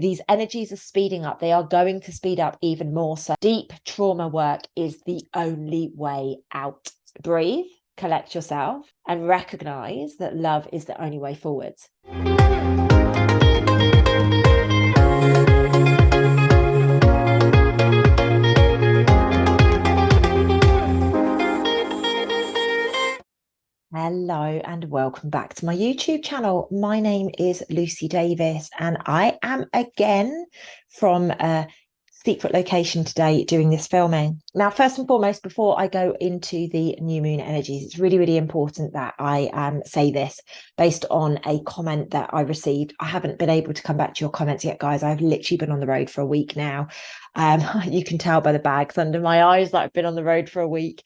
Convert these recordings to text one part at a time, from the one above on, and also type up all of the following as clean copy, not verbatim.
these energies are speeding up. They are going to speed up even more. So deep trauma work is the only way out. Breathe, collect yourself, and recognize that love is the only way forward. Hello and welcome back to my YouTube channel. My name is Lucy Davis and I am again from a secret location today doing this filming. Now, first and foremost, before I go into the new moon energies, it's really, really important that I say this based on a comment that I received. I haven't been able to come back to your comments yet, guys. I've literally been on the road for a week now. You can tell by the bags under my eyes that I've been on the road for a week.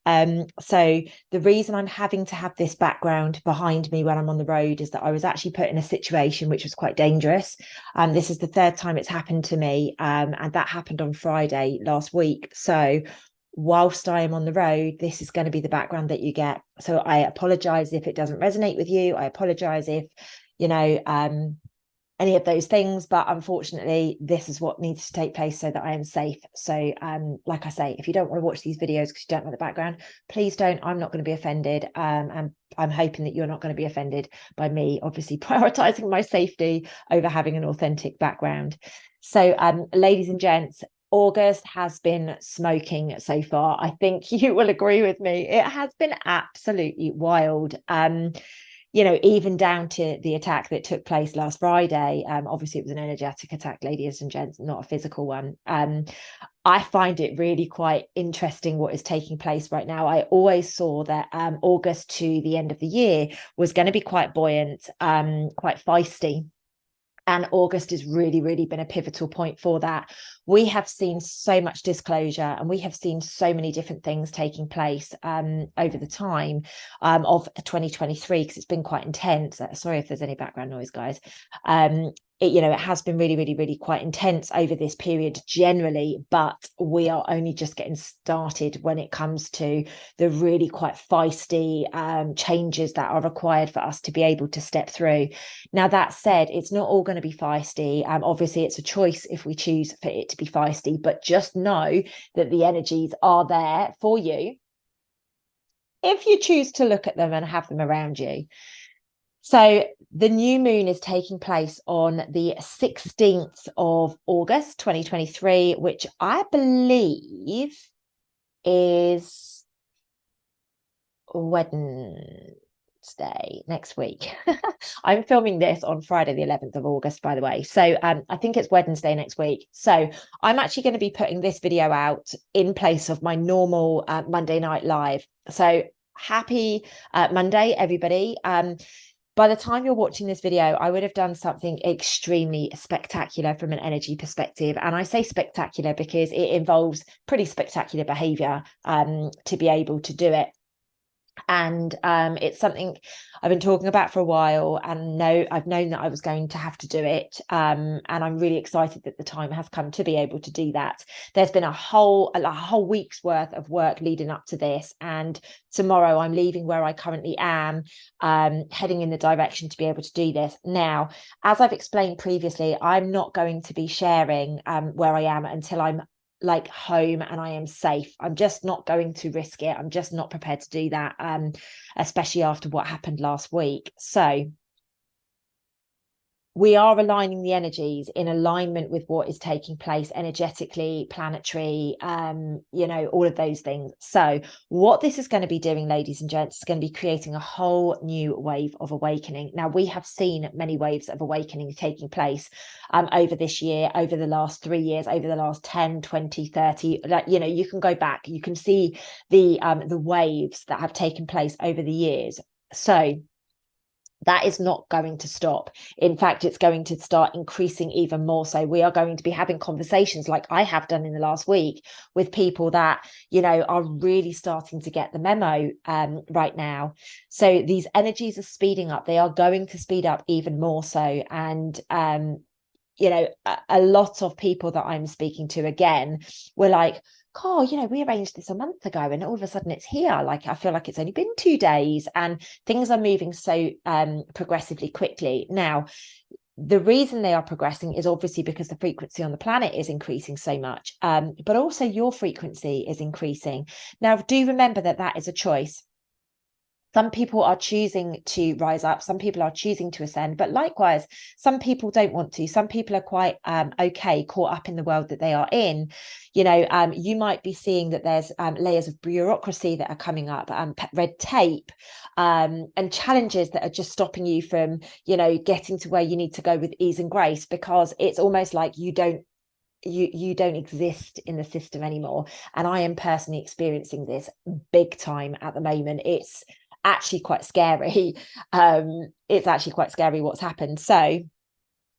So the reason I'm having to have this background behind me when I'm on the road is that I was actually put in a situation which was quite dangerous. This is the third time it's happened to me, and that happened on Friday last week. So whilst I am on the road, this is going to be the background that you get. So I apologize if it doesn't resonate with you. I apologize if, any of those things, but unfortunately this is what needs to take place so that I am safe. So like I say, if you don't want to watch these videos because you don't like the background, please don't. I'm not going to be offended, and I'm hoping that you're not going to be offended by me obviously prioritizing my safety over having an authentic background. So ladies and gents, August has been smoking so far. I think you will agree with me. It has been absolutely wild. Even down to the attack that took place last Friday. Obviously, it was an energetic attack, ladies and gents, not a physical one. I find it really quite interesting what is taking place right now. I always saw that August to the end of the year was going to be quite buoyant, quite feisty. And August has really, really been a pivotal point for that. We have seen so much disclosure and we have seen so many different things taking place over the time of 2023, because it's been quite intense. Sorry if there's any background noise, guys. It has been really, really, really quite intense over this period generally, but we are only just getting started when it comes to the really quite feisty changes that are required for us to be able to step through. Now, that said, it's not all going to be feisty. Obviously, it's a choice if we choose for it to be feisty, but just know that the energies are there for you if you choose to look at them and have them around you. So the new moon is taking place on the 16th of August, 2023, which I believe is Wednesday next week. I'm filming this on Friday, the 11th of August, by the way. So I think it's Wednesday next week. So I'm actually going to be putting this video out in place of my normal Monday night live. So happy Monday, everybody. By the time you're watching this video, I would have done something extremely spectacular from an energy perspective. And I say spectacular because it involves pretty spectacular behavior to be able to do it. And it's something I've been talking about for a while, and I've known that I was going to have to do it. And I'm really excited that the time has come to be able to do that. There's been a whole week's worth of work leading up to this. And tomorrow I'm leaving where I currently am, heading in the direction to be able to do this. Now, as I've explained previously, I'm not going to be sharing where I am until I'm like home and I am safe. I'm just not going to risk it. I'm just not prepared to do that, especially after what happened last week. So we are aligning the energies in alignment with what is taking place energetically, planetary, all of those things. So what this is going to be doing, ladies and gents, is going to be creating a whole new wave of awakening. Now, we have seen many waves of awakening taking place over this year, over the last 3 years, over the last 10, 20, 30, you can go back, you can see the waves that have taken place over the years. So that is not going to stop. In fact, it's going to start increasing even more. So we are going to be having conversations like I have done in the last week with people that, are really starting to get the memo right now. So these energies are speeding up. They are going to speed up even more so. And, a lot of people that I'm speaking to again were like, oh, we arranged this a month ago and all of a sudden it's here. Like, I feel like it's only been 2 days and things are moving so progressively quickly. Now, The reason they are progressing is obviously because the frequency on the planet is increasing so much, but also your frequency is increasing. Now, do remember that that is a choice. Some people are choosing to rise up, some people are choosing to ascend, but likewise, some people don't want to. Some people are quite okay, caught up in the world that they are in. You know, you might be seeing that there's layers of bureaucracy that are coming up, red tape, and challenges that are just stopping you from, you know, getting to where you need to go with ease and grace, because it's almost like you don't exist in the system anymore. And I am personally experiencing this big time at the moment. It's actually quite scary. It's actually quite scary what's happened. So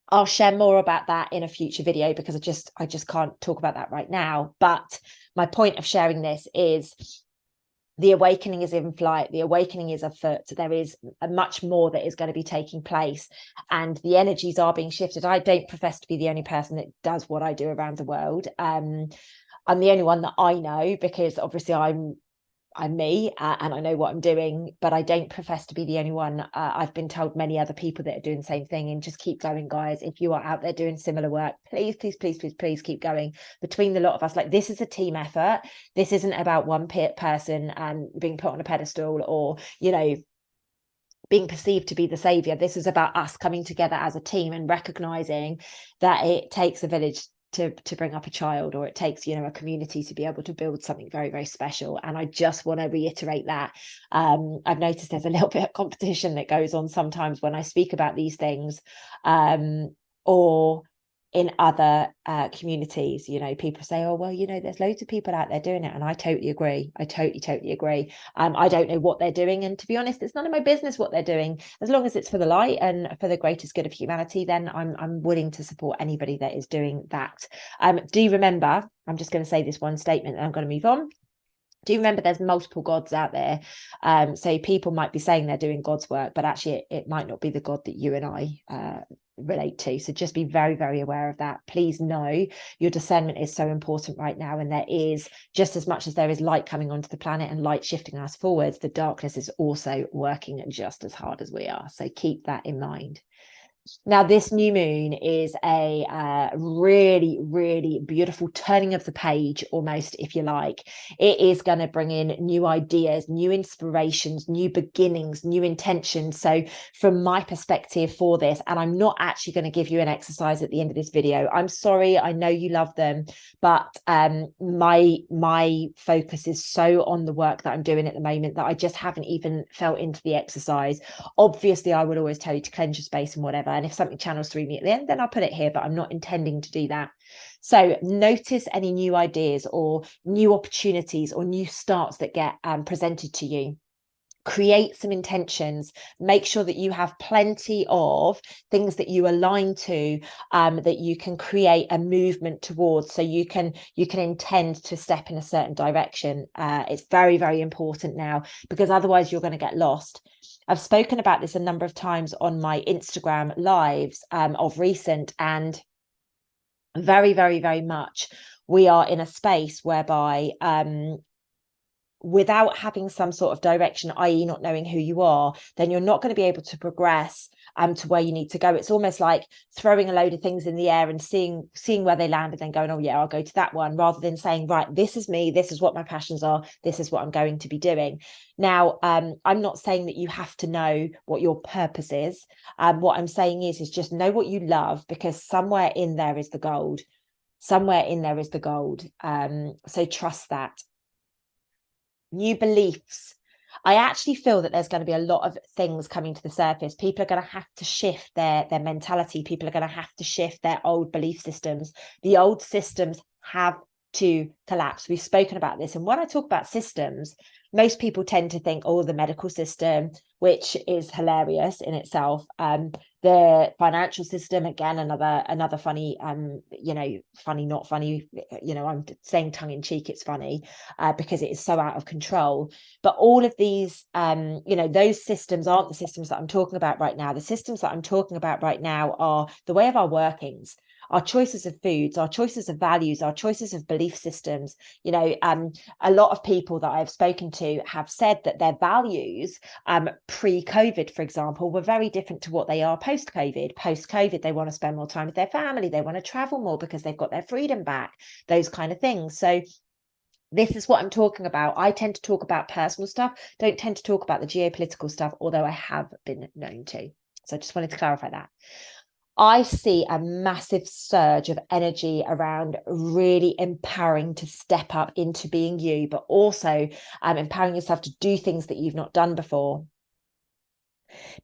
I'll share more about that in a future video, because I just can't talk about that right now. But my point of sharing this is the awakening is in flight. The awakening is afoot. There is much more that is going to be taking place, and the energies are being shifted. I don't profess to be the only person that does what I do around the world. I'm the only one that I know, because obviously I'm me, and I know what I'm doing, but I don't profess to be the only one. I've been told many other people that are doing the same thing, and just keep going, guys. If you are out there doing similar work, please, please, please, please, please keep going. Between the lot of us, like, this is a team effort. This isn't about one person being put on a pedestal, or, you know, being perceived to be the savior. This is about us coming together as a team and recognizing that it takes a village to bring up a child, or it takes, you know, a community to be able to build something very, very special. And I just want to reiterate that. I've noticed there's a little bit of competition that goes on sometimes when I speak about these things, or in other communities. You know, people say, oh, well, you know, there's loads of people out there doing it, and I totally agree. I totally agree. I don't know what they're doing, and to be honest, it's none of my business what they're doing. As long as it's for the light and for the greatest good of humanity, then I'm willing to support anybody that is doing that. Do remember, I'm just going to say this one statement and I'm going to move on. Do remember there's multiple gods out there. So people might be saying they're doing God's work, but actually it might not be the God that you and I relate to. So just be very, very aware of that. Please know your discernment is so important right now. And there is, just as much as there is light coming onto the planet and light shifting us forwards, the darkness is also working just as hard as we are. So keep that in mind. Now, this new moon is a really, really beautiful turning of the page, almost, if you like. It is going to bring in new ideas, new inspirations, new beginnings, new intentions. So from my perspective for this, and I'm not actually going to give you an exercise at the end of this video. I'm sorry, I know you love them, but my focus is so on the work that I'm doing at the moment that I just haven't even felt into the exercise. Obviously, I would always tell you to cleanse your space and whatever. And if something channels through me at the end, then I'll put it here, but I'm not intending to do that. So notice any new ideas or new opportunities or new starts that get presented to you. Create some intentions. Make sure that you have plenty of things that you align to, that you can create a movement towards, so you can intend to step in a certain direction. It's very, very important now, because otherwise you're going to get lost. I've spoken about this a number of times on my Instagram lives of recent, and very, very, very much we are in a space whereby without having some sort of direction, i.e. not knowing who you are, then you're not going to be able to progress to where you need to go. It's almost like throwing a load of things in the air and seeing where they land, and then going, oh yeah, I'll go to that one, rather than saying, right, this is me, this is what my passions are, this is what I'm going to be doing. Now, I'm not saying that you have to know what your purpose is. What I'm saying is just know what you love, because somewhere in there is the gold. Somewhere in there is the gold. So trust that. New beliefs. I actually feel that there's going to be a lot of things coming to the surface. People are going to have to shift their mentality. People are going to have to shift their old belief systems. The old systems have to collapse. We've spoken about this. And when I talk about systems, most people tend to think, oh, the medical system, which is hilarious in itself. The financial system, again, another funny, funny, not funny, I'm saying tongue in cheek, it's funny, because it is so out of control. But all of these, those systems aren't the systems that I'm talking about right now. The systems that I'm talking about right now are the way of our workings. our choices of foods, our choices of values, our choices of belief systems. You know, a lot of people that I've spoken to have said that their values pre-COVID, for example, were very different to what they are post-COVID. Post-COVID, they want to spend more time with their family, they want to travel more because they've got their freedom back, those kind of things. So this is what I'm talking about. I tend to talk about personal stuff, don't tend to talk about the geopolitical stuff, although I have been known to. So I just wanted to clarify that. I see a massive surge of energy around really empowering to step up into being you, but also empowering yourself to do things that you've not done before.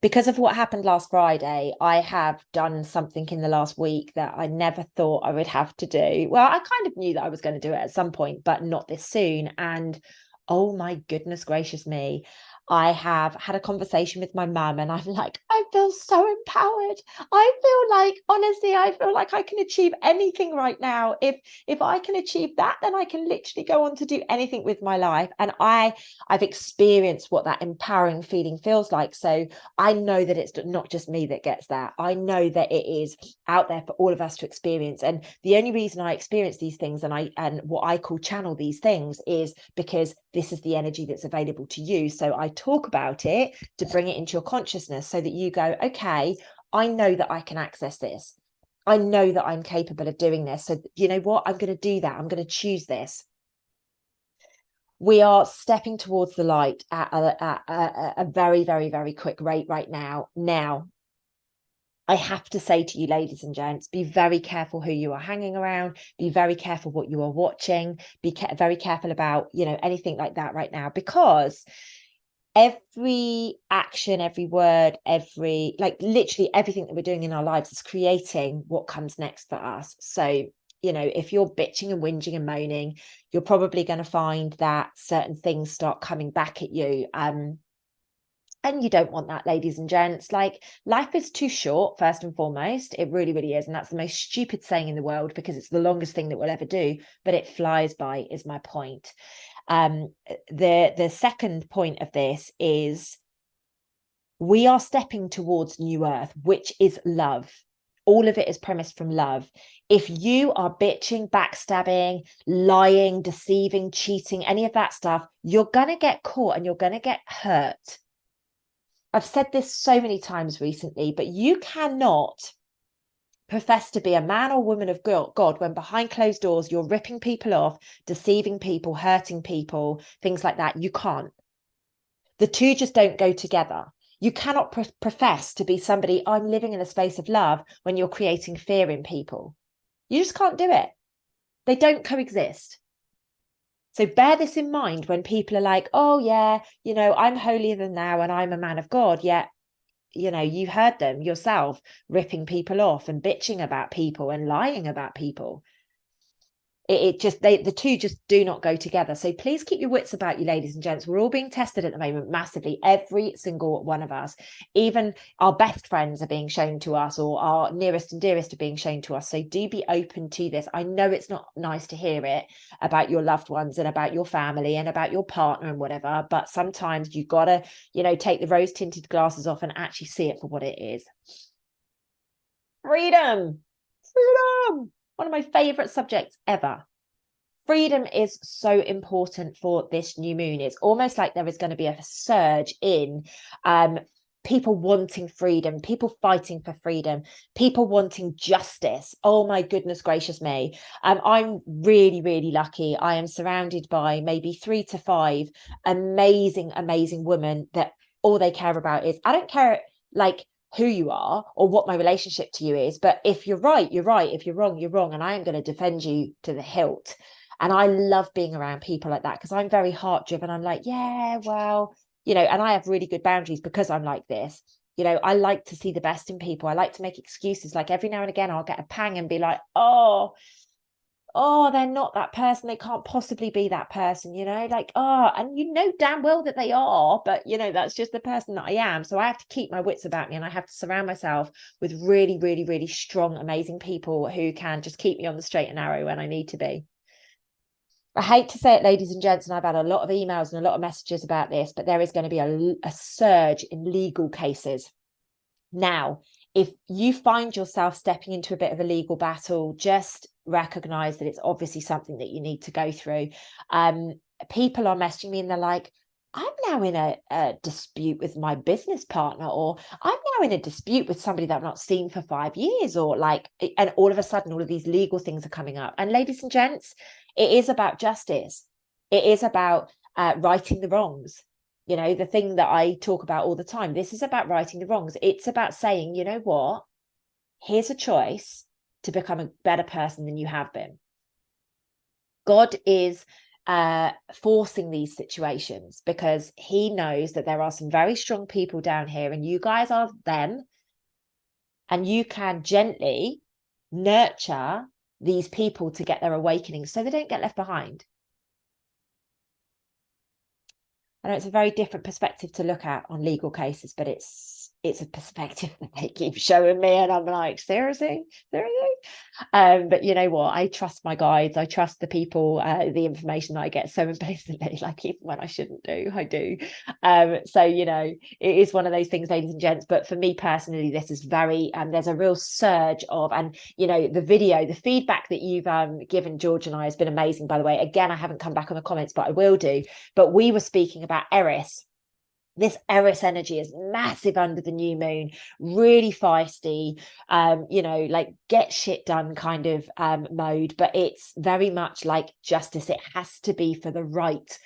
Because of what happened last Friday, I have done something in the last week that I never thought I would have to do. Well, I kind of knew that I was going to do it at some point, but not this soon. And oh my goodness gracious me, I have had a conversation with my mum and I'm like, I feel so empowered. I feel like, honestly, I feel like I can achieve anything right now. If I can achieve that, then I can literally go on to do anything with my life. And I've experienced what that empowering feeling feels like. So I know that it's not just me that gets that. I know that it is out there for all of us to experience. And the only reason I experience these things and what I call channel these things is because this is the energy that's available to you. So I talk about it to bring it into your consciousness so that you go, okay, I know that I can access this. I know that I'm capable of doing this. So you know what? I'm going to do that. I'm going to choose this. We are stepping towards the light at a very, very, very quick rate right now. Now, I have to say to you, ladies and gents, be very careful who you are hanging around. Be very careful what you are watching. Be very careful about, you know, anything like that right now, because every action, every word, like literally everything that we're doing in our lives is creating what comes next for us. So, you know, if you're bitching and whinging and moaning, you're probably going to find that certain things start coming back at you. And you don't want that, ladies and gents. Like, life is too short, first and foremost. It really, really is. And that's the most stupid saying in the world, because it's the longest thing that we'll ever do, but it flies by, is my point. The second point of this is we are stepping towards new earth, which is love. All of it is premised from love. If you are bitching, backstabbing, lying, deceiving, cheating, any of that stuff, you're going to get caught and you're going to get hurt. I've said this so many times recently, but you cannot profess to be a man or woman of God when behind closed doors you're ripping people off, deceiving people, hurting people, things like that. You can't. The two just don't go together. You cannot profess to be somebody, I'm living in a space of love, when you're creating fear in people. You just can't do it. They don't coexist. So bear this in mind when people are like, oh yeah, you know, I'm holier than thou and I'm a man of God. Yet, you know, you heard them yourself ripping people off and bitching about people and lying about people. It just, the two just do not go together. So please keep your wits about you, ladies and gents. We're all being tested at the moment massively, every single one of us. Even our best friends are being shown to us, or our nearest and dearest are being shown to us. So do be open to this. I know it's not nice to hear it about your loved ones and about your family and about your partner and whatever, but sometimes you gotta, you know, take the rose tinted glasses off and actually see it for what it is. Freedom. One of my favorite subjects ever. Freedom is so important for this new moon. It's almost like there is going to be a surge in people wanting freedom, people fighting for freedom, people wanting justice. Oh my goodness gracious me. I'm really, really lucky. I am surrounded by maybe 3 to 5 amazing, amazing women that all they care about is, I don't care like who you are or what my relationship to you is, but if you're right, you're right. If you're wrong, you're wrong. And I am going to defend you to the hilt. And I love being around people like that, because I'm very heart driven. I'm like, yeah, well, you know, and I have really good boundaries because I'm like this. You know, I like to see the best in people. I like to make excuses. Like every now and again, I'll get a pang and be like, oh, they're not that person. They can't possibly be that person, you know, like, oh, and you know damn well that they are, but you know, that's just the person that I am. So I have to keep my wits about me, and I have to surround myself with really, really, really strong, amazing people who can just keep me on the straight and narrow when I need to be. I hate to say it, ladies and gents, and I've had a lot of emails and a lot of messages about this, but there is going to be a surge in legal cases. Now, if you find yourself stepping into a bit of a legal battle, just recognize that it's obviously something that you need to go through. People are messaging me and they're like, I'm now in a dispute with my business partner, or I'm now in a dispute with somebody that I've not seen for 5 years, or like, and all of a sudden, all of these legal things are coming up. And ladies and gents, it is about justice. It is about righting the wrongs. You know, the thing that I talk about all the time, this is about righting the wrongs. It's about saying, you know what, here's a choice to become a better person than you have been. God is forcing these situations because he knows that there are some very strong people down here, and you guys are them, and you can gently nurture these people to get their awakening so they don't get left behind. I know it's a very different perspective to look at on legal cases, but it's a perspective that they keep showing me, and I'm like, seriously. But you know what, I trust my guides, I trust the people, the information that I get so implicitly, like even when I shouldn't do, I do. So you know, it is one of those things, ladies and gents. But for me personally, this is very there's a real surge of, and you know, the feedback that you've given George and I has been amazing, by the way. Again, I haven't come back on the comments, but I will do. But we were speaking about Eris. This Eris energy is massive under the new moon, really feisty, you know, like get shit done kind of mode. But it's very much like justice. It has to be for the right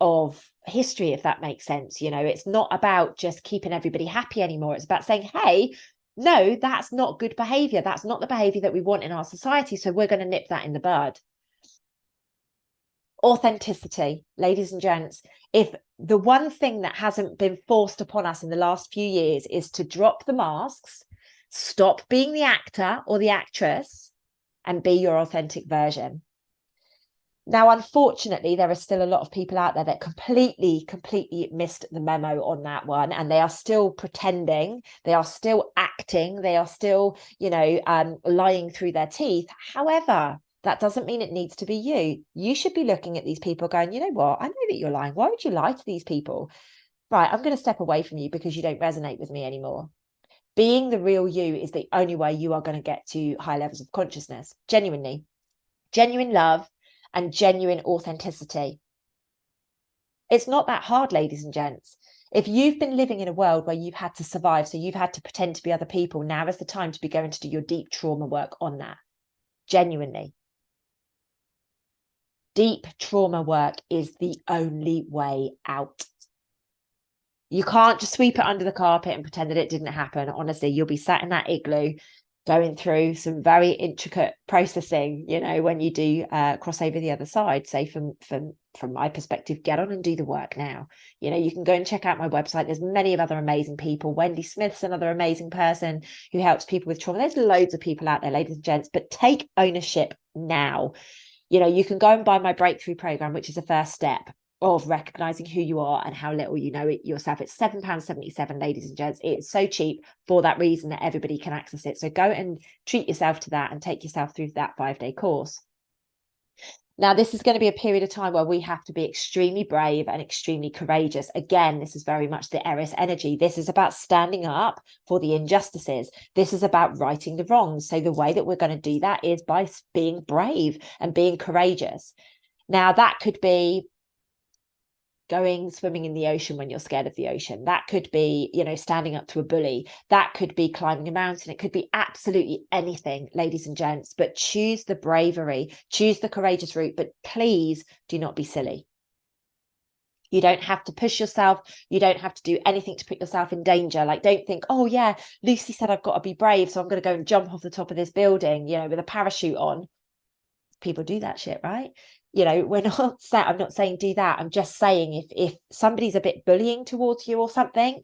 of history, if that makes sense. You know, it's not about just keeping everybody happy anymore. It's about saying, hey, no, that's not good behavior. That's not the behavior that we want in our society. So we're going to nip that in the bud. Authenticity, ladies and gents. If the one thing that hasn't been forced upon us in the last few years is to drop the masks, stop being the actor or the actress, and be your authentic version. Now, unfortunately, there are still a lot of people out there that completely missed the memo on that one, and they are still pretending, they are still acting, they are still, you know, lying through their teeth. However, that doesn't mean it needs to be you. You should be looking at these people going, you know what, I know that you're lying. Why would you lie to these people? Right, I'm going to step away from you because you don't resonate with me anymore. Being the real you is the only way you are going to get to high levels of consciousness. Genuinely. Genuine love and genuine authenticity. It's not that hard, ladies and gents. If you've been living in a world where you've had to survive, so you've had to pretend to be other people, now is the time to be going to do your deep trauma work on that. Genuinely. Deep trauma work is the only way out. You can't just sweep it under the carpet and pretend that it didn't happen. Honestly, you'll be sat in that igloo going through some very intricate processing, you know, when you do cross over the other side. Say from my perspective, get on and do the work now. You know, you can go and check out my website. There's many of other amazing people. Wendy Smith's another amazing person who helps people with trauma. There's loads of people out there, ladies and gents, but take ownership now. You know, you can go and buy my breakthrough program, which is the first step of recognizing who you are and how little you know it yourself. It's £7.77, ladies and gents. It's so cheap for that reason that everybody can access it. So go and treat yourself to that and take yourself through that 5-day course. Now, this is going to be a period of time where we have to be extremely brave and extremely courageous. Again, this is very much the Eris energy. This is about standing up for the injustices. This is about righting the wrongs. So the way that we're going to do that is by being brave and being courageous. Now, that could be going swimming in the ocean when you're scared of the ocean. That could be, you know, standing up to a bully. That could be climbing a mountain. It could be absolutely anything, ladies and gents, but choose the bravery, choose the courageous route, but please do not be silly. You don't have to push yourself. You don't have to do anything to put yourself in danger. Like, don't think, oh yeah, Lucy said I've got to be brave, so I'm going to go and jump off the top of this building, you know, with a parachute on. People do that shit, right? You know, we're not I'm not saying do that. I'm just saying if somebody's a bit bullying towards you or something,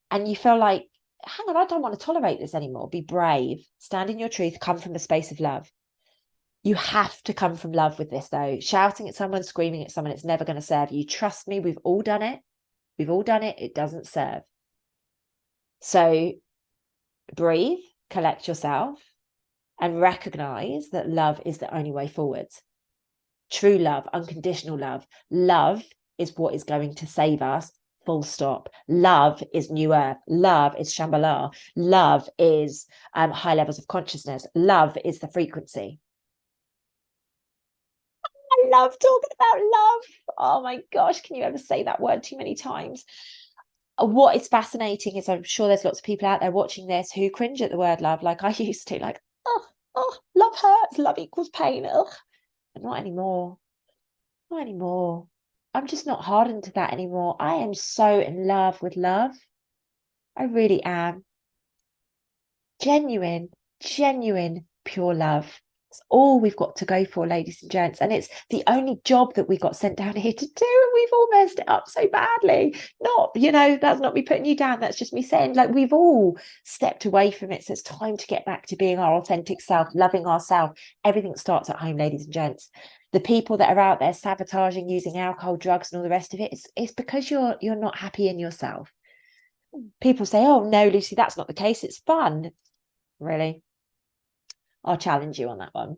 and you feel like, hang on, I don't want to tolerate this anymore, be brave, stand in your truth, come from a space of love. You have to come from love with this, though. Shouting at someone, screaming at someone, it's never going to serve you. Trust me, we've all done it. We've all done it. It doesn't serve. So breathe, collect yourself, and recognize that love is the only way forwards. True love, unconditional love. Love is what is going to save us full stop. Love is New Earth. Love is Shambhala. Love is high levels of consciousness. Love is the frequency. I love talking about love. Oh my gosh, can you ever say that word too many times? What is fascinating is I'm sure there's lots of people out there watching this who cringe at the word love, like I used to, like, oh, love hurts, love equals pain. Ugh. But not anymore. Not anymore. I'm just not hardened to that anymore. I am so in love with love. I really am. Genuine, pure love. It's all we've got to go for, ladies and gents. And it's the only job that we got sent down here to do. And we've all messed it up so badly. Not, that's not me putting you down. That's just me saying, like, we've all stepped away from it. So it's time to get back to being our authentic self, loving ourselves. Everything starts at home, ladies and gents. The people that are out there sabotaging, using alcohol, drugs, and all the rest of it, it's because you're not happy in yourself. People say, oh no, Lucy, that's not the case. It's fun. Really? I'll challenge you on that one.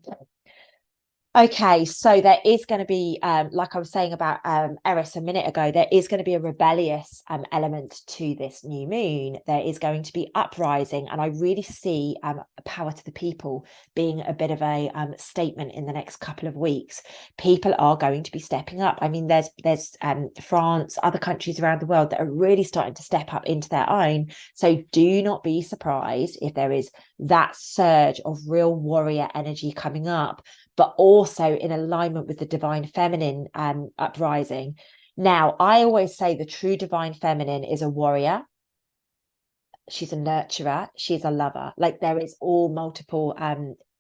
Okay, so there is going to be, like I was saying about Eris a minute ago, there is going to be a rebellious element to this new moon. There is going to be uprising, and I really see power to the people being a bit of a statement in the next couple of weeks. People are going to be stepping up. I mean, there's France, other countries around the world that are really starting to step up into their own. So do not be surprised if there is that surge of real warrior energy coming up, but also in alignment with the divine feminine uprising. Now, I always say the true divine feminine is a warrior. She's a nurturer. She's a lover. Like, there is all multiple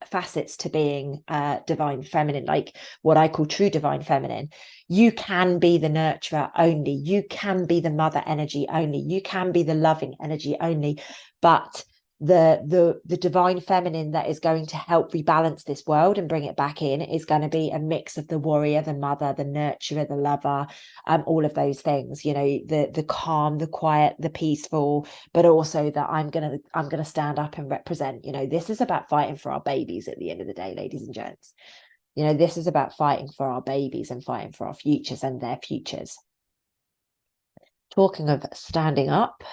facets to being divine feminine, like what I call true divine feminine. You can be the nurturer only. You can be the mother energy only. You can be the loving energy only. But the divine feminine that is going to help rebalance this world and bring it back in is going to be a mix of the warrior, the mother, the nurturer, the lover, all of those things, the calm, the quiet, the peaceful, but also that I'm gonna stand up and represent. This is about fighting for our babies at the end of the day, ladies and gents. This is about fighting for our babies and fighting for our futures and their futures. Talking of standing up,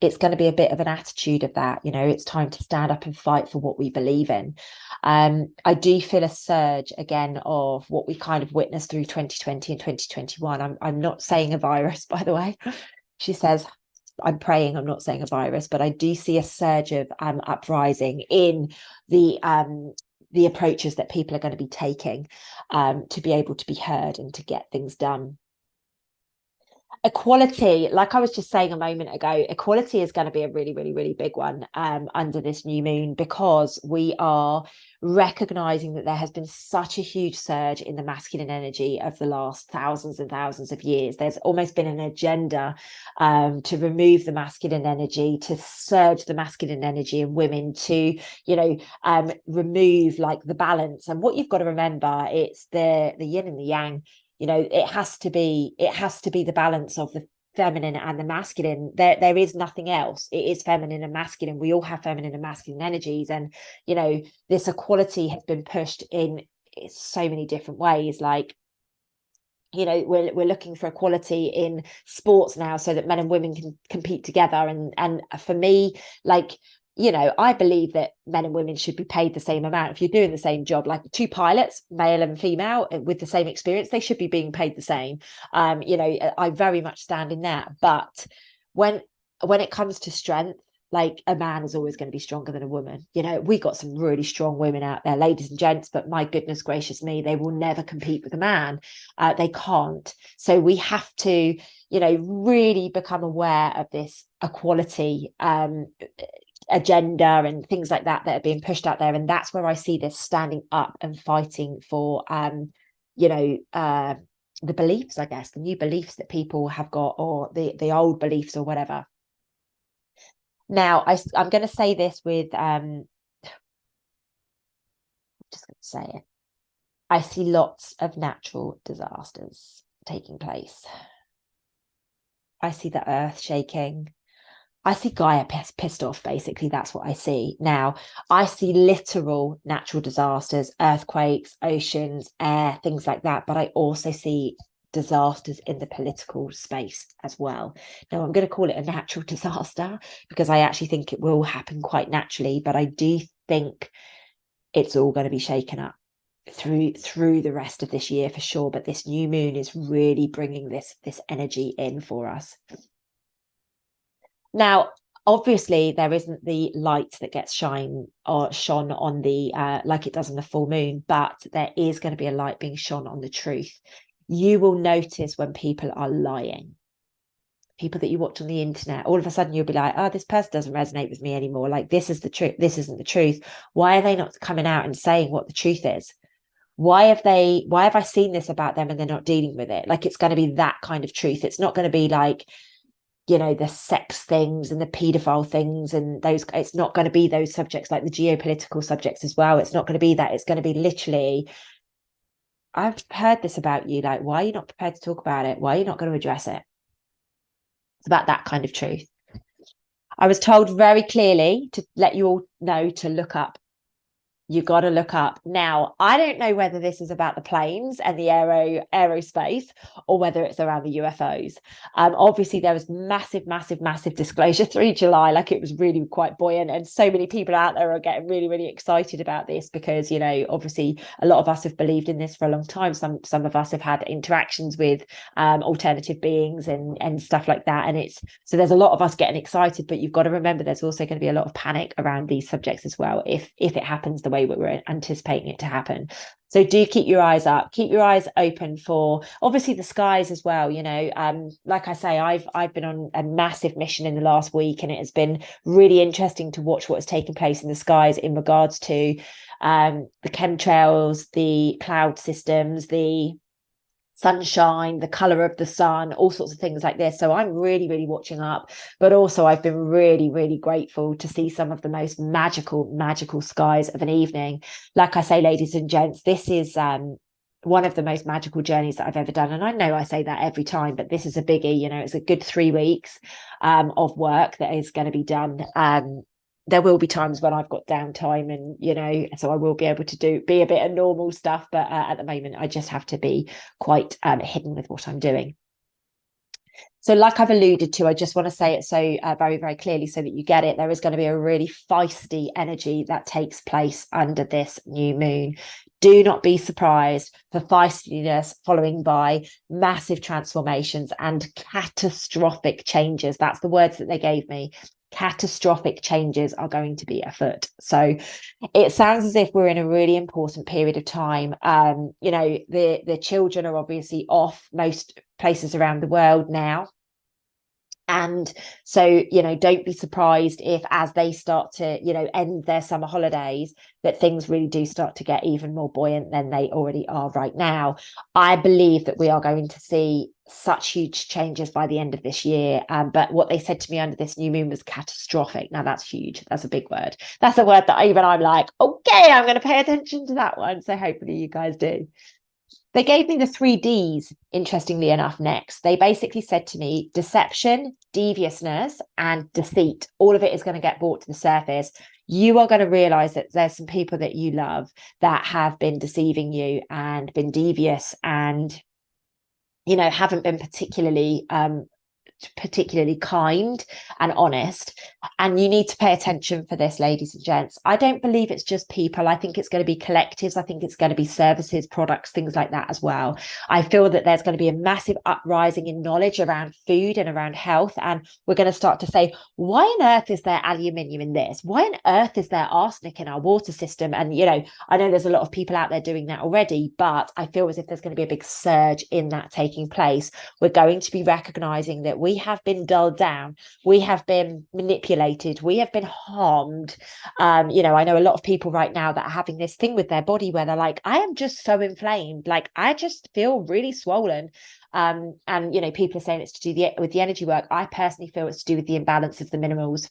it's going to be a bit of an attitude of that. It's time to stand up and fight for what we believe in. I do feel a surge again of what we kind of witnessed through 2020 and 2021. I'm not saying a virus, by the way. She says, I'm praying, I'm not saying a virus, but I do see a surge of uprising in the approaches that people are going to be taking to be able to be heard and to get things done. Equality, like I was just saying a moment ago, equality is going to be a really, really, really big one under this new moon, because we are recognizing that there has been such a huge surge in the masculine energy of the last thousands and thousands of years. There's almost been an agenda to remove the masculine energy, to surge the masculine energy in women, to remove like the balance. And what you've got to remember, it's the yin and the yang. It has to be the balance of the feminine and the masculine. There is nothing else. It is feminine and masculine. We all have feminine and masculine energies, and this equality has been pushed in so many different ways. Like, we're looking for equality in sports now, so that men and women can compete together. And for me, like, I believe that men and women should be paid the same amount. If you're doing the same job, like two pilots, male and female, with the same experience, they should be being paid the same. I very much stand in that. But when it comes to strength, like, a man is always going to be stronger than a woman. We got some really strong women out there, ladies and gents, but my goodness gracious me, they will never compete with a man. They can't. So we have to, really become aware of this equality agenda and things like that are being pushed out there. And that's where I see this standing up and fighting for the beliefs, I guess, the new beliefs that people have got, or the old beliefs or whatever. Now, I'm going to say this with I'm just going to say it. I see lots of natural disasters taking place. I see the earth shaking. I see Gaia pissed off, basically. That's what I see. Now, I see literal natural disasters, earthquakes, oceans, air, things like that. But I also see disasters in the political space as well. Now, I'm going to call it a natural disaster because I actually think it will happen quite naturally, but I do think it's all going to be shaken up through the rest of this year for sure. But this new moon is really bringing this energy in for us. Now, obviously, there isn't the light that gets shone on the like it does on the full moon, but there is going to be a light being shone on the truth. You will notice when people are lying. People that you watch on the internet, all of a sudden you'll be like, oh, this person doesn't resonate with me anymore. Like, this is the truth. This isn't the truth. Why are they not coming out and saying what the truth is? Why have I seen this about them and they're not dealing with it? Like, it's going to be that kind of truth. It's not going to be like, you know, the sex things and the paedophile things and those. It's not going to be those subjects, like the geopolitical subjects as well. It's not going to be that. It's going to be literally, I've heard this about you. Like, why are you not prepared to talk about it? Why are you not going to address it? It's about that kind of truth. I was told very clearly to let you all know to look up. You got to look up. Now, I don't know whether this is about the planes and the aerospace or whether it's around the UFOs. Obviously, there was massive disclosure through July. Like, it was really quite buoyant. And so many people out there are getting really excited about this because, you know, obviously a lot of us have believed in this for a long time. Some of us have had interactions with alternative beings and stuff like that. And so there's a lot of us getting excited, but you've got to remember there's also going to be a lot of panic around these subjects as well if it happens the way we're anticipating it to happen. So do keep your eyes up, keep your eyes open for obviously the skies as well. You know, like I say, I've been on a massive mission in the last week, and it has been really interesting to watch what has taken place in the skies in regards to the chemtrails, the cloud systems, the sunshine, the color of the sun, all sorts of things like this. So I'm really watching up, but also I've been really grateful to see some of the most magical skies of an evening. Like I say, ladies and gents, this is one of the most magical journeys that I've ever done. And I know I say that every time, but this is a biggie. You know, it's a good 3 weeks of work that is going to be done. There will be times when I've got downtime and, you know, so I will be able to be a bit of normal stuff. But at the moment, I just have to be quite hidden with what I'm doing. So like I've alluded to, I just want to say it so very clearly so that you get it. There is going to be a really feisty energy that takes place under this new moon. Do not be surprised for feistiness following by massive transformations and catastrophic changes. That's the words that they gave me. Catastrophic changes are going to be afoot. So it sounds as if we're in a really important period of time. You know, the children are obviously off most places around the world now. And so, you know, don't be surprised if as they start to, you know, end their summer holidays, that things really do start to get even more buoyant than they already are right now. I believe that we are going to see such huge changes by the end of this year. But what they said to me under this new moon was catastrophic. Now that's huge. That's a big word. That's a word that I'm like, okay, I'm going to pay attention to that one. So hopefully you guys do. They gave me the 3 Ds, interestingly enough, next. They basically said to me, deception, deviousness, and deceit. All of it is going to get brought to the surface. You are going to realize that there's some people that you love that have been deceiving you and been devious and, you know, haven't been particularly kind and honest, and you need to pay attention for this, ladies and gents. I don't believe it's just people. I think it's going to be collectives. I think it's going to be services, products, things like that as well. I feel that there's going to be a massive uprising in knowledge around food and around health, and we're going to start to say, why on earth is there aluminium in this? Why on earth is there arsenic in our water system? And, you know, I know there's a lot of people out there doing that already, but I feel as if there's going to be a big surge in that taking place. We're going to be recognizing that we have been dulled down, we have been manipulated, we have been harmed. You know, I know a lot of people right now that are having this thing with their body where they're like, I am just so inflamed, like I just feel really swollen. And you know, people are saying it's to do with the energy work. I personally feel it's to do with the imbalance of the minerals.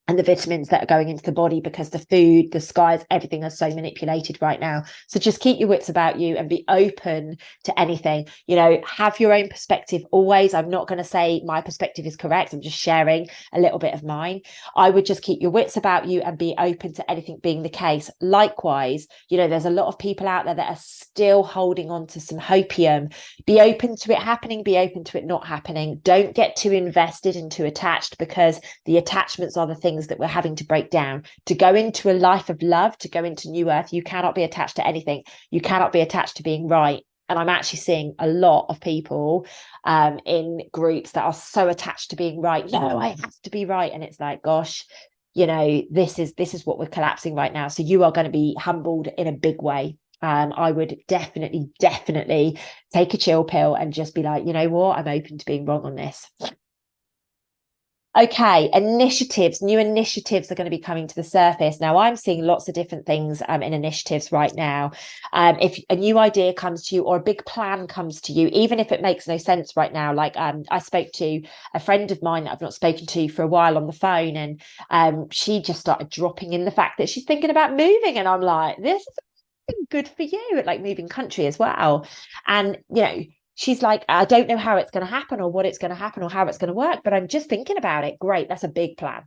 and the vitamins that are going into the body, because the food, the skies, everything is so manipulated right now. So just keep your wits about you and be open to anything. You know, have your own perspective always. I'm not going to say my perspective is correct. I'm just sharing a little bit of mine. I would just keep your wits about you and be open to anything being the case. Likewise, you know, there's a lot of people out there that are still holding on to some hopium. Be open to it happening, be open to it not happening. Don't get too invested and too attached, because the attachments are the things that we're having to break down. To go into a life of love, to go into New Earth, you cannot be attached to anything. You cannot be attached to being right. And I'm actually seeing a lot of people in groups that are so attached to being right. No, I have to be right. And it's like, gosh, you know, this is what we're collapsing right now. So you are going to be humbled in a big way. I would definitely take a chill pill and just be like, you know what, I'm open to being wrong on this. Okay, initiatives, new initiatives are going to be coming to the surface. Now, I'm seeing lots of different things in initiatives right now. If a new idea comes to you or a big plan comes to you, even if it makes no sense right now, like I spoke to a friend of mine that I've not spoken to for a while on the phone, and she just started dropping in the fact that she's thinking about moving. And I'm like, this is good for you, like moving country as well. And, you know, she's like, I don't know how it's going to happen or what it's going to happen or how it's going to work, but I'm just thinking about it. Great. That's a big plan.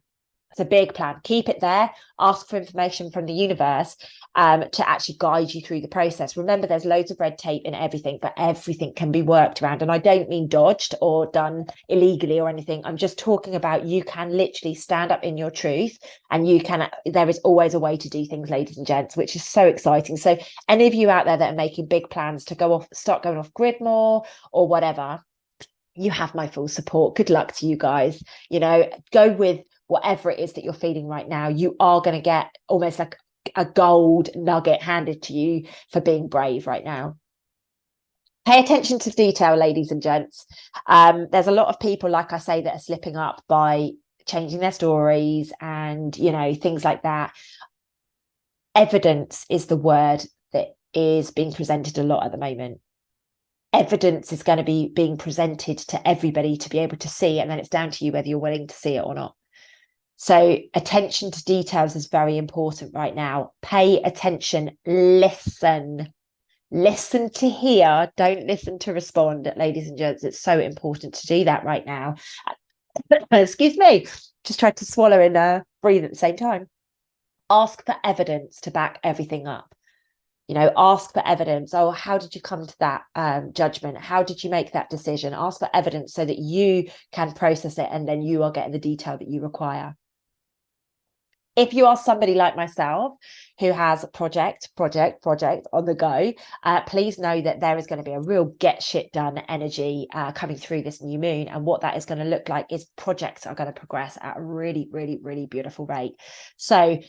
It's a big plan. Keep it there. Ask for information from the universe to actually guide you through the process. Remember, there's loads of red tape in everything, but everything can be worked around. And I don't mean dodged or done illegally or anything. I'm just talking about you can literally stand up in your truth, and you can, there is always a way to do things, ladies and gents, which is so exciting. So any of you out there that are making big plans to go off, start going off grid more or whatever, you have my full support. Good luck to you guys. You know, go with whatever it is that you're feeling right now. You are going to get almost like a gold nugget handed to you for being brave right now. Pay attention to detail, ladies and gents. There's a lot of people, like I say, that are slipping up by changing their stories and, you know, things like that. Evidence is the word that is being presented a lot at the moment. Evidence is going to be being presented to everybody to be able to see, and then it's down to you whether you're willing to see it or not. So attention to details is very important right now. Pay attention, listen to hear, don't listen to respond, ladies and gents. It's so important to do that right now. Excuse me, just tried to swallow and breathe at the same time. Ask for evidence to back everything up. You know, ask for evidence. Oh, how did you come to that judgment? How did you make that decision? Ask for evidence so that you can process it, and then you are getting the detail that you require. If you are somebody like myself who has project on the go, please know that there is going to be a real get shit done energy coming through this new moon. And what that is going to look like is projects are going to progress at a really, really, really beautiful rate. So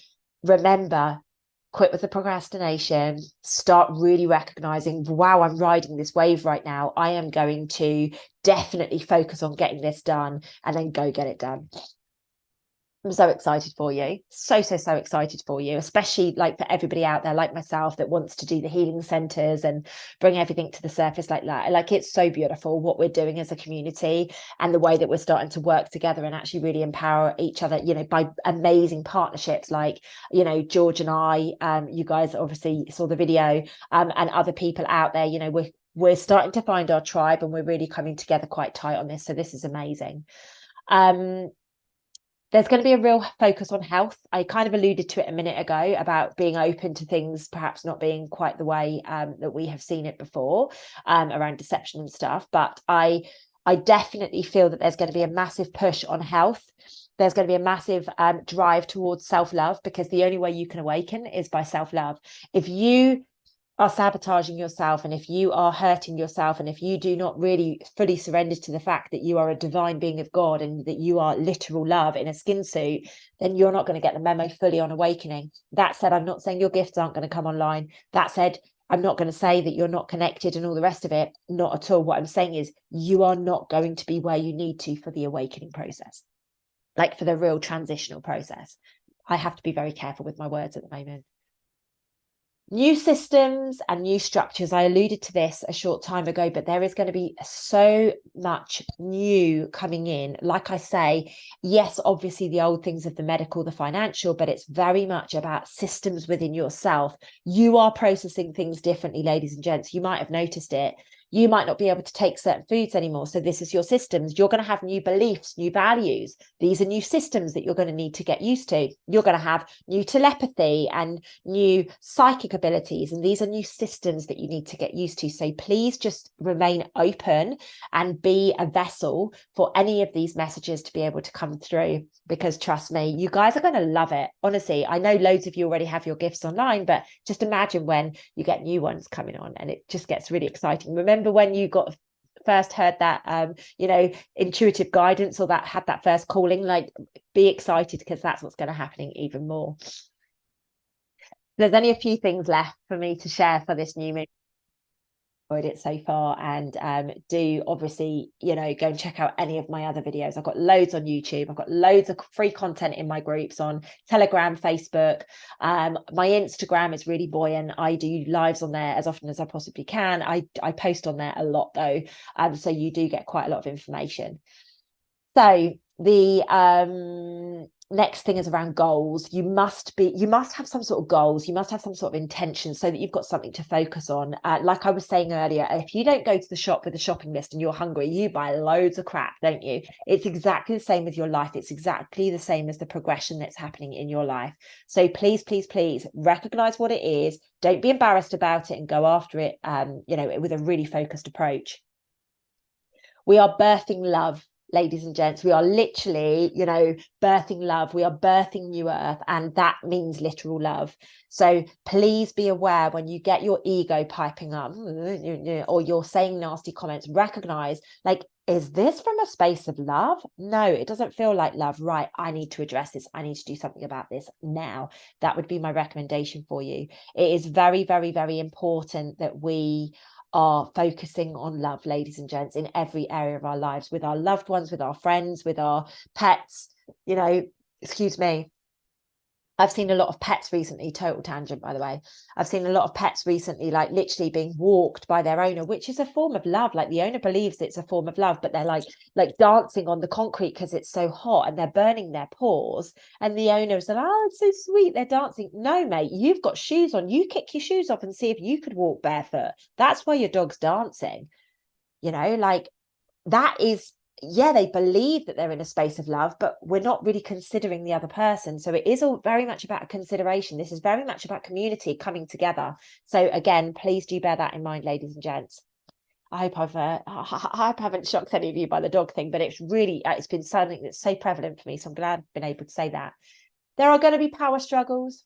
remember, quit with the procrastination, start really recognizing, wow, I'm riding this wave right now. I am going to definitely focus on getting this done, and then go get it done. I'm so excited for you. So excited for you, especially like for everybody out there like myself that wants to do the healing centers and bring everything to the surface like that. Like, it's so beautiful what we're doing as a community, and the way that we're starting to work together and actually really empower each other, you know, by amazing partnerships like, you know, George and I, you guys obviously saw the video, and other people out there. You know, we're starting to find our tribe, and we're really coming together quite tight on this. So this is amazing. There's going to be a real focus on health. I kind of alluded to it a minute ago about being open to things perhaps not being quite the way that we have seen it before, around deception and stuff. But I definitely feel that there's going to be a massive push on health. There's going to be a massive drive towards self-love, because the only way you can awaken is by self-love. If you are sabotaging yourself, and if you are hurting yourself, and if you do not really fully surrender to the fact that you are a divine being of God and that you are literal love in a skin suit, then you're not going to get the memo fully on awakening. That said, I'm not saying your gifts aren't going to come online. That said, I'm not going to say that you're not connected and all the rest of it. Not at all. What I'm saying is you are not going to be where you need to for the awakening process, like for the real transitional process. I have to be very careful with my words at the moment. New systems and new structures. I alluded to this a short time ago, but there is going to be so much new coming in. Like I say, yes, obviously the old things of the medical, the financial, but it's very much about systems within yourself. You are processing things differently, ladies and gents. You might have noticed it. You might not be able to take certain foods anymore. So this is your systems. You're going to have new beliefs, new values. These are new systems that you're going to need to get used to. You're going to have new telepathy and new psychic abilities, and these are new systems that you need to get used to. So please just remain open and be a vessel for any of these messages to be able to come through, because trust me, you guys are going to love it. Honestly, I know loads of you already have your gifts online, but just imagine when you get new ones coming on, and it just gets really exciting. Remember when you got first heard that intuitive guidance, or that had that first calling? Like, be excited, because that's what's going to happen even more. There's only a few things left for me to share for this new moon. Enjoyed it so far, and do obviously go and check out any of my other videos. I've got loads on YouTube. I've got loads of free content in my groups on Telegram, Facebook. My Instagram is really buoyant. I do lives on there as often as I possibly can. I post on there a lot though, so you do get quite a lot of information. So the next thing is around goals. You must have some sort of goals. You must have some sort of intention, so that you've got something to focus on. Like I was saying earlier, if you don't go to the shop with a shopping list and you're hungry, you buy loads of crap, don't you? It's exactly the same with your life. It's exactly the same as the progression that's happening in your life. So please, please, please recognize what it is. Don't be embarrassed about it, and go after it, with a really focused approach. We are birthing love, ladies and gents. We are literally, birthing love. We are birthing new earth, and that means literal love. So please be aware when you get your ego piping up, or you're saying nasty comments, recognize, like, is this from a space of love? No, it doesn't feel like love. Right, I need to address this. I need to do something about this now. That would be my recommendation for you. It is very, very, very important that we are focusing on love, ladies and gents, in every area of our lives, with our loved ones, with our friends, with our pets. Excuse me, I've seen a lot of pets recently, total tangent, by the way. I've seen a lot of pets recently, like literally being walked by their owner, which is a form of love. Like, the owner believes it's a form of love, but they're like dancing on the concrete because it's so hot, and they're burning their paws. And the owner is like, oh, it's so sweet, they're dancing. No, mate, you've got shoes on. You kick your shoes off and see if you could walk barefoot. That's why your dog's dancing. Like, that is, yeah, they believe that they're in a space of love, but we're not really considering the other person. So it is all very much about a consideration. This is very much about community coming together. So again, please do bear that in mind, ladies and gents. I hope I haven't shocked any of you by the dog thing, but it's been something that's so prevalent for me. So I'm glad I've been able to say that. There are going to be power struggles.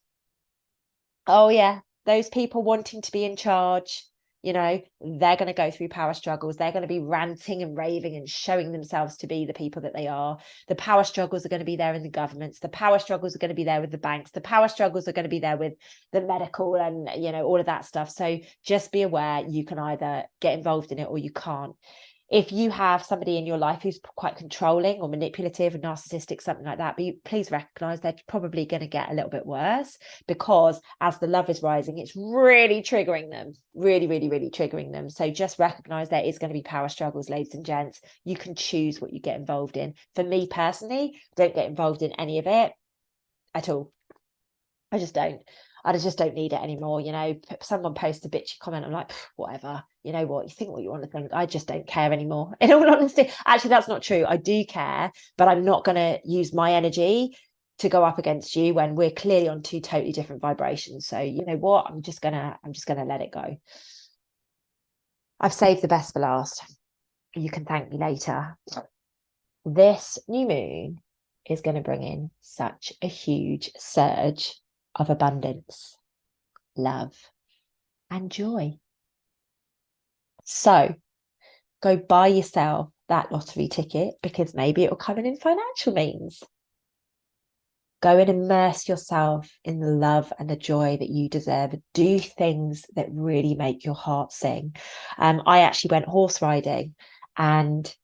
Oh yeah, those people wanting to be in charge, they're going to go through power struggles. They're going to be ranting and raving and showing themselves to be the people that they are. The power struggles are going to be there in the governments. The power struggles are going to be there with the banks. The power struggles are going to be there with the medical and, all of that stuff. So just be aware, you can either get involved in it or you can't. If you have somebody in your life who's quite controlling or manipulative and narcissistic, something like that, but please recognize they're probably going to get a little bit worse, because as the love is rising, it's really triggering them, really, really, really triggering them. So just recognize there is going to be power struggles, ladies and gents. You can choose what you get involved in. For me personally, don't get involved in any of it at all. I just don't need it anymore. Someone posts a bitchy comment, I'm like, whatever, you know what, you think what you want to think. I just don't care anymore. In all honesty, actually, that's not true. I do care, but I'm not going to use my energy to go up against you when we're clearly on two totally different vibrations. So you know what, I'm just gonna let it go. I've saved the best for last. You can thank me later. This new moon is going to bring in such a huge surge of abundance, love, and joy. So go buy yourself that lottery ticket, because maybe it will come in financial means. Go and immerse yourself in the love and the joy that you deserve. Do things that really make your heart sing. I actually went horse riding, and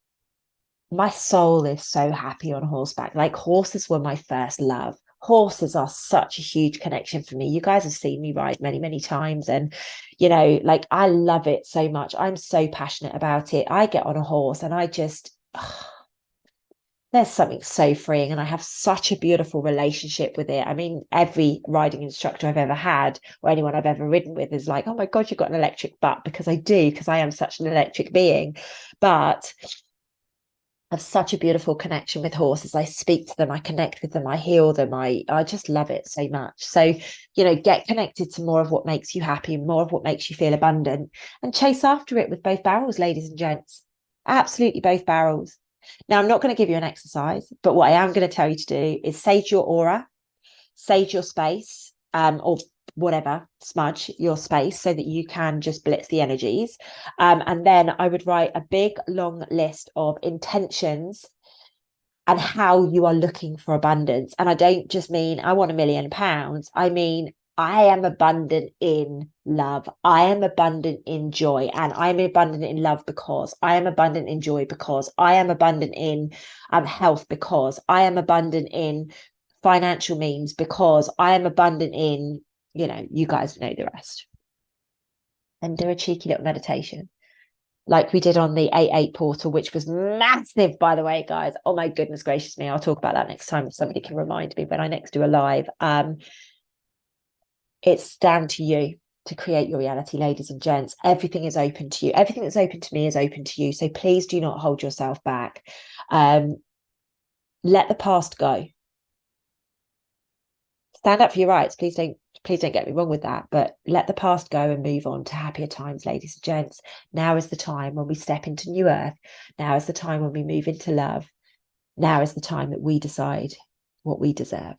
my soul is so happy on horseback. Like, horses were my first love. horses are such a huge connection for me. You guys have seen me ride many, many times, and you know, like, I love it so much. I'm so passionate about it. I get on a horse and I just there's something so freeing, and I have such a beautiful relationship with it. I mean, every riding instructor I've ever had, or anyone I've ever ridden with, is like, oh my God, you've got an electric butt, because I do, because I am such an electric being. But I have such a beautiful connection with horses. I speak to them, I connect with them, I heal them. I just love it so much. So, you know, get connected to more of what makes you happy, more of what makes you feel abundant, and chase after it with both barrels, ladies and gents. Absolutely both barrels. Now, I'm not going to give you an exercise, but what I am going to tell you to do is sage your aura, sage your space, or whatever, smudge your space so that you can just blitz the energies. And then I would write a big, long list of intentions and how you are looking for abundance. And I don't just mean I want £1 million. I mean, I am abundant in love. I am abundant in joy. And I'm abundant in love because I am abundant in joy, because I am abundant in health, because I am abundant in financial means, because I am abundant in, you know, you guys know the rest. And do a cheeky little meditation like we did on the 8-8 portal, which was massive, by the way, guys. Oh my goodness gracious me. I'll talk about that next time if somebody can remind me when I next do a live. It's down to you to create your reality, ladies and gents. Everything is open to you. Everything that's open to me is open to you. So please do not hold yourself back. Let the past go. Stand up for your rights. Please don't get me wrong with that, but let the past go and move on to happier times, ladies and gents. Now is the time when we step into new earth. Now is the time when we move into love. Now is the time that we decide what we deserve.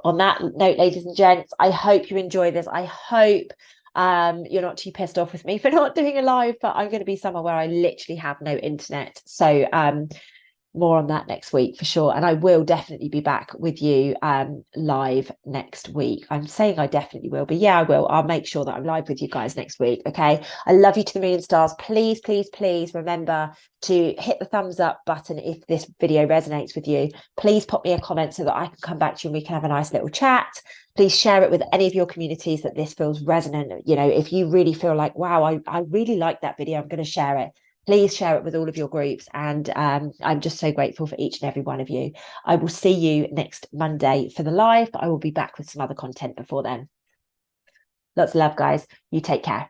On that note, ladies and gents, I hope you enjoy this. I hope you're not too pissed off with me for not doing a live, but I'm going to be somewhere where I literally have no internet. So more on that next week for sure, and I will definitely be back with you live next week. I'm saying I definitely will, but yeah, I will. I'll make sure that I'm live with you guys next week. Okay, I love you to the moon and stars. Please remember to hit the thumbs up button if this video resonates with you. Please pop me a comment so that I can come back to you and we can have a nice little chat. Please share it with any of your communities that this feels resonant. You know, if you really feel like, wow, I really like that video, I'm going to share it. Please share it with all of your groups. And I'm just so grateful for each and every one of you. I will see you next Monday for the live, but I will be back with some other content before then. Lots of love, guys. You take care.